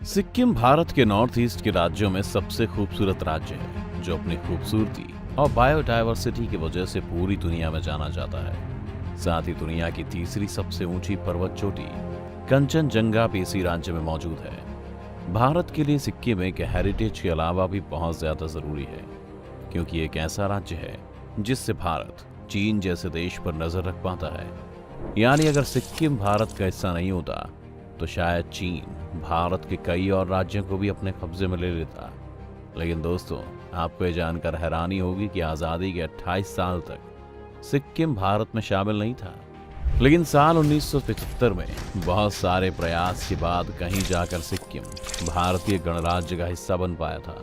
सिक्किम भारत के north east के राज्यों में सबसे खूबसूरत राज्य है, जो अपनी खूबसूरती और बायोडायवर्सिटी की वजह से पूरी दुनिया में जाना जाता है। साथ ही दुनिया की तीसरी सबसे ऊंची पर्वत चोटी कंचनजंगा भी इसी राज्य में मौजूद है। भारत के लिए सिक्किम एक हेरिटेज के अलावा भी बहुत ज्यादा जरूरी है, क्योंकि एक ऐसा राज्य है जिससे भारत चीन जैसे देश पर नजर रख पाता है। यानी अगर सिक्किम भारत का हिस्सा नहीं होता तो शायद चीन भारत के कई और राज्यों को भी अपने कब्जे में ले लेता। लेकिन दोस्तों, आपको ये जानकर हैरानी होगी कि आज़ादी के 28 साल तक सिक्किम भारत में शामिल नहीं था। लेकिन साल 1975 में बहुत सारे प्रयास के बाद कहीं जाकर सिक्किम भारतीय गणराज्य का हिस्सा बन पाया था।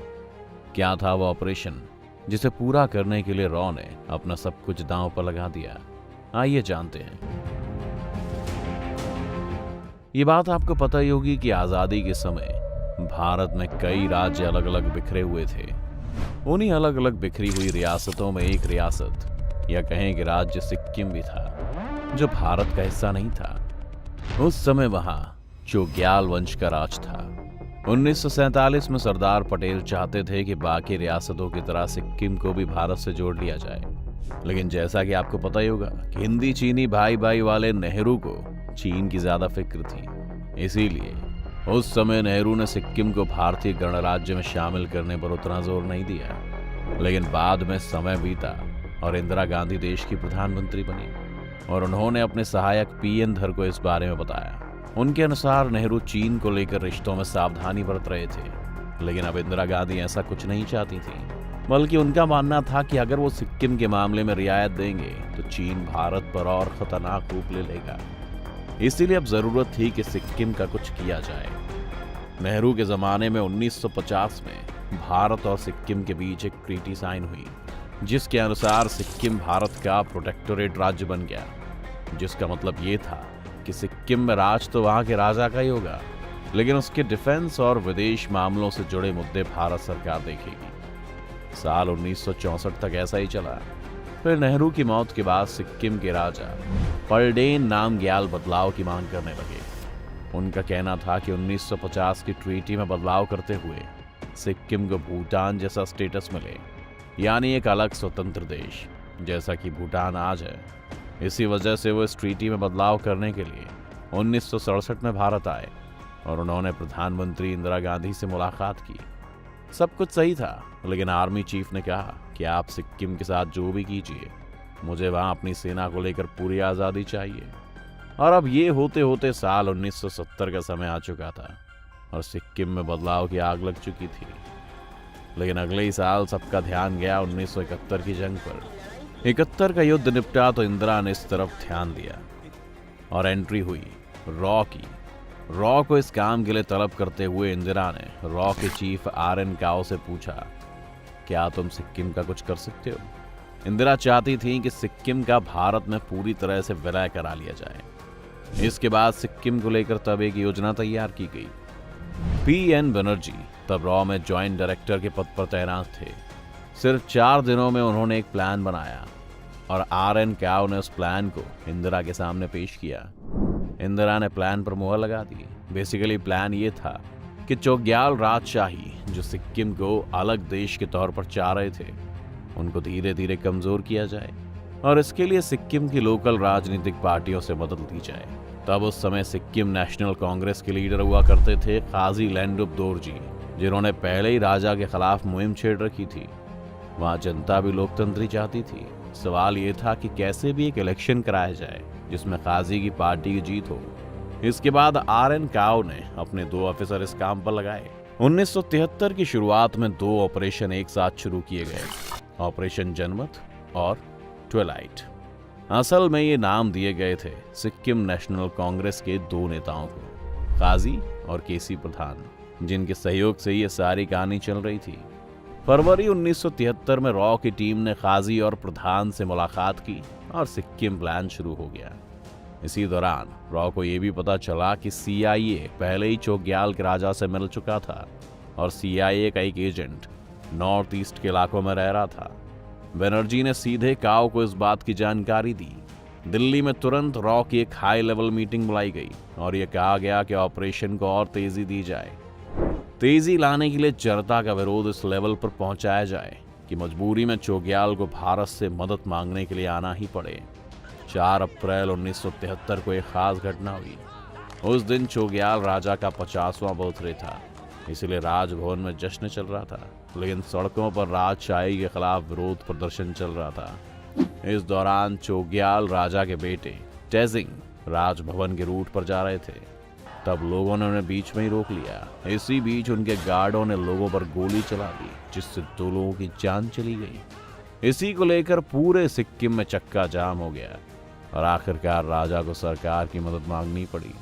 क्या था वो ऑपरेशन जिसे पूरा करने के लिए रॉ ने अपना सब कुछ दांव पर लगा दिया? आइए जानते हैं। ये बात आपको पता ही होगी कि आजादी के समय भारत में कई राज्य अलग अलग बिखरे हुए थे। उन्हीं अलग अलग बिखरी हुई रियासतों में एक रियासत या कहें कि राज्य सिक्किम भी था, जो भारत का हिस्सा नहीं था। उस समय वहां चोग्याल वंश का राज था। 1947 में सरदार पटेल चाहते थे कि बाकी रियासतों की तरह सिक्किम को भी भारत से जोड़ लिया जाए। लेकिन जैसा कि आपको पता ही होगा कि हिंदी चीनी भाई भाई वाले नेहरू को चीन की ज्यादा फिक्र थी। इसीलिए उस समय नेहरू ने सिक्किम को भारतीय गणराज्य में शामिल करने पर उतना जोर नहीं दिया। लेकिन बाद में समय बीता और इंदिरा गांधी देश की प्रधानमंत्री बनी और उन्होंने अपने सहायक पीएन धर को इस बारे में बताया। उनके अनुसार नेहरू चीन को लेकर रिश्तों में सावधानी बरत रहे थे। लेकिन अब इंदिरा गांधी ऐसा कुछ नहीं चाहती थी, बल्कि उनका मानना था कि अगर वो सिक्किम के मामले में रियायत देंगे तो चीन भारत पर और खतरनाक रूप ले लेगा। इसीलिए अब जरूरत थी कि सिक्किम का कुछ किया जाए। नेहरू के जमाने में 1950 में भारत और सिक्किम के बीच एक ट्रीटी साइन हुई, जिसके अनुसार सिक्किम भारत का प्रोटेक्टोरेट राज्य बन गया। जिसका मतलब ये था कि सिक्किम में राज तो वहां के राजा का ही होगा, लेकिन उसके डिफेंस और विदेश मामलों से जुड़े मुद्दे भारत सरकार देखेगी। साल 1964 तक ऐसा ही चला। फिर नेहरू की मौत के बाद सिक्किम के राजा पलडेन नामग्याल बदलाव की मांग करने लगे। उनका कहना था कि 1950 की ट्रीटी में बदलाव करते हुए सिक्किम को भूटान जैसा स्टेटस मिले, यानी एक अलग स्वतंत्र देश जैसा कि भूटान आज है। इसी वजह से वो इस ट्रीटी में बदलाव करने के लिए 1967 में भारत आए और उन्होंने प्रधानमंत्री इंदिरा गांधी से मुलाकात की। सब कुछ सही था, लेकिन आर्मी चीफ ने कहा कि आप सिक्किम के साथ जो भी कीजिए, मुझे वहां अपनी सेना को लेकर पूरी आज़ादी चाहिए। और अब ये होते होते साल 1970 का समय आ चुका था और सिक्किम में बदलाव की आग लग चुकी थी। लेकिन अगले ही साल सबका ध्यान गया 1971 की जंग पर। 71 का युद्ध निपटा तो इंदिरा ने इस तरफ ध्यान दिया और एंट्री हुई रॉ की। रॉ को इस काम के लिए तलब करते हुए इंदिरा ने रॉ के चीफ RN काओ से पूछा, क्या तुम सिक्किम का कुछ कर सकते हो? इंदिरा चाहती थी कि सिक्किम का भारत में पूरी तरह से विलय करा लिया जाए। इसके बाद सिक्किम को लेकर तब एक योजना तैयार की गई। PN बनर्जी तब रॉ में ज्वाइंट डायरेक्टर के पद पर तैनात थे। सिर्फ 4 दिनों में उन्होंने एक प्लान बनाया और RN काओ ने उस प्लान को इंदिरा के सामने पेश किया। इंदिरा ने प्लान पर मुहर लगा दी। बेसिकली प्लान ये था कि चोग्याल राजशाही जो सिक्किम को अलग देश के तौर पर चाह रहे थे, उनको धीरे धीरे कमजोर किया जाए और इसके लिए सिक्किम की लोकल राजनीतिक पार्टियों से मदद ली जाए। तब उस समय सिक्किम नेशनल कांग्रेस के लीडर हुआ करते थे काजी लैंडुप दोरजी, जिन्होंने पहले ही राजा के खिलाफ मुहिम छेड़ रखी थी। वहां जनता भी लोकतंत्री चाहती थी। सवाल ये था कि कैसे भी एक इलेक्शन कराया जाए जिसमें काजी की पार्टी की जीत हो। इसके बाद RN काओ ने अपने 2 ऑफिसर इस काम पर लगाए। 1973 की शुरुआत में 2 ऑपरेशन एक साथ शुरू किए गए, ऑपरेशन जनमत और ट्विलाइट। असल में ये नाम दिए गए थे सिक्किम नेशनल कांग्रेस के 2 नेताओं को, काजी और KC प्रधान, जिनके सहयोग से ये सारी कहानी चल रही थी। फरवरी 1973 में रॉ की टीम ने काजी और प्रधान से मुलाकात की और सिक्किम प्लान शुरू हो गया। इसी दौरान रॉ को यह भी पता चला कि CIA पहले ही चोग्याल के राजा से मिल चुका था और CIA का एक एजेंट नॉर्थ ईस्ट के इलाकों में रह रहा था। बनर्जी ने सीधे काओ को इस बात की जानकारी दी। दिल्ली में तुरंत रॉ की एक हाई लेवल मीटिंग बुलाई गई और यह कहा गया कि ऑपरेशन को और तेजी दी जाए। तेजी लाने के लिए जनता का विरोध इस लेवल पर पहुंचाया जाए कि मजबूरी में चोग्याल को भारत से मदद मांगने के लिए आना ही पड़े। 4 अप्रैल 1973 को एक खास घटना हुई। उस दिन चोग्याल राजा का 50वां बर्थडे था, इसलिए राजभवन में जश्न चल रहा था, लेकिन सड़कों पर राजशाही के खिलाफ विरोध प्रदर्शन चल रहा था। इस दौरान चोग्याल राजा के बेटे तेजिंग राजभवन के रूट पर जा रहे थे। तब लोगों ने उन्हें बीच में ही रोक लिया। इसी बीच उनके गार्डों ने लोगों पर गोली चला दी, जिससे 2 लोगों की जान चली गई। इसी को लेकर पूरे सिक्किम में चक्का जाम हो गया और आखिरकार राजा को सरकार की मदद मांगनी पड़ी,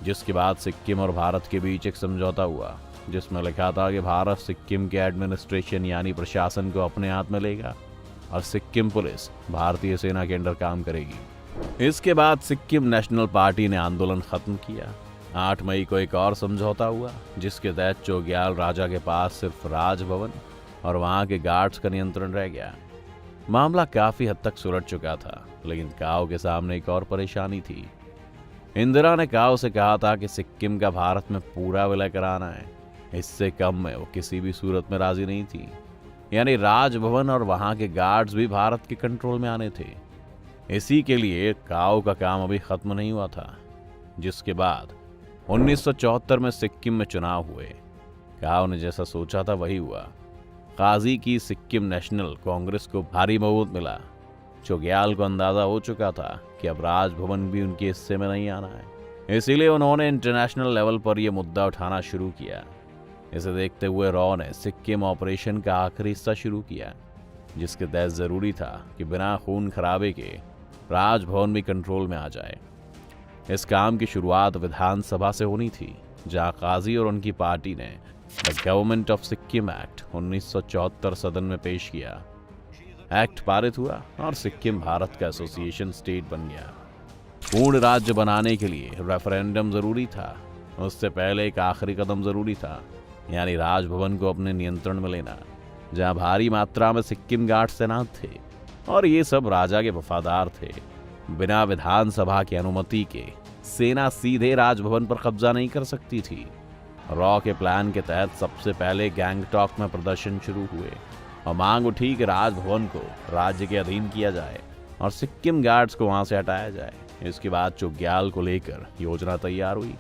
जिसके बाद सिक्किम और भारत के बीच एक समझौता हुआ, जिसमें लिखा था कि भारत सिक्किम के एडमिनिस्ट्रेशन यानी प्रशासन को अपने हाथ में लेगा और सिक्किम पुलिस भारतीय सेना के अंडर काम करेगी। इसके बाद सिक्किम नेशनल पार्टी ने आंदोलन खत्म किया। 8 मई को एक और समझौता हुआ, जिसके तहत चोग्याल राजा के पास सिर्फ राजभवन और वहां के गार्ड्स का नियंत्रण रह गया। मामला काफी हद तक सुलझ चुका था, लेकिन काओ के सामने एक और परेशानी थी। इंदिरा ने काओ से कहा था कि सिक्किम का भारत में पूरा विलय कराना है। इससे कम में वो किसी भी सूरत में राजी नहीं थी, यानी राजभवन और वहां के गार्ड्स भी भारत के कंट्रोल में आने थे। इसी के लिए काओ का काम अभी खत्म नहीं हुआ था। जिसके बाद 1974 में सिक्किम में चुनाव हुए। काओ ने जैसा सोचा था वही हुआ। काजी की सिक्किम नेशनल कांग्रेस को भारी बहुमत मिला। चोग्याल को अंदाजा हो चुका था कि अब राजभवन भी उनके हिस्से में नहीं आना है, इसीलिए उन्होंने इंटरनेशनल लेवल पर यह मुद्दा उठाना शुरू किया। इसे देखते हुए रॉ ने सिक्किम ऑपरेशन का आखिरी हिस्सा शुरू किया, जिसके तहत जरूरी था कि बिना खून खराबे के राजभवन भी कंट्रोल में आ जाए। इस काम की शुरुआत विधानसभा से होनी थी, जहां काजी और उनकी पार्टी ने the government of Sikkim act 1974 सदन में पेश किया। एक्ट पारित हुआ और सिक्किम भारत का एसोसिएशन स्टेट बन गया। पूर्ण राज्य बनाने के लिए रेफरेंडम जरूरी था। उससे पहले एक आखिरी कदम जरूरी था, यानी राजभवन को अपने नियंत्रण में लेना, जहां भारी मात्रा में सिक्किम गार्ड्स तैनात थे और ये सब राजा के वफादार थे। बिना विधानसभा की अनुमति के सेना सीधे राजभवन पर कब्जा नहीं कर सकती थी। रॉ के प्लान के तहत सबसे पहले गैंगटॉक में प्रदर्शन शुरू हुए और मांग उठी कि राजभवन को राज्य के अधीन किया जाए और सिक्किम गार्ड्स को वहां से हटाया जाए। इसके बाद चोग्याल को लेकर योजना तैयार हुई,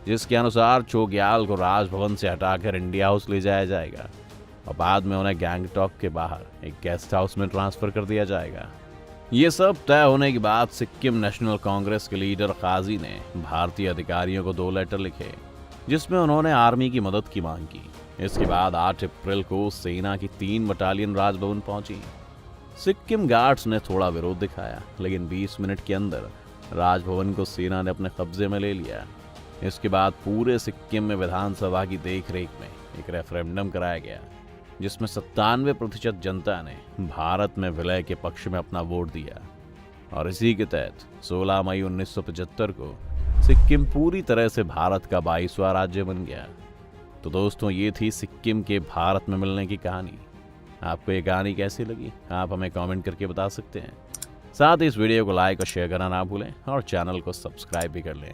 जिसके अनुसार चोग्याल को राजभवन से हटाकर इंडिया हाउस ले जाया जाएगा और बाद में उन्हें गैंगटॉक के बाहर एक गेस्ट हाउस में ट्रांसफर कर दिया जाएगा। ये सब तय होने के बाद सिक्किम नेशनल कांग्रेस के लीडर काजी ने भारतीय अधिकारियों को 2 लेटर लिखे, जिसमें उन्होंने आर्मी की मदद की मांग की। इसके बाद 8 अप्रैल को सेना की 3 बटालियन राजभवन पहुंची। सिक्किम गार्ड्स ने थोड़ा विरोध दिखाया, लेकिन 20 मिनट के अंदर राजभवन को सेना ने अपने कब्जे में ले लिया। इसके बाद पूरे सिक्किम में विधानसभा की देखरेख में एक रेफरेंडम कराया गया, जिसमें 97% जनता ने भारत में विलय के पक्ष में अपना वोट दिया और इसी के तहत 16 मई 1975 को सिक्किम पूरी तरह से भारत का 22वां राज्य बन गया। तो दोस्तों, ये थी सिक्किम के भारत में मिलने की कहानी। आपको ये कहानी कैसी लगी आप हमें कमेंट करके बता सकते हैं। साथ ही इस वीडियो को लाइक और शेयर करना ना भूलें और चैनल को सब्सक्राइब भी कर लें।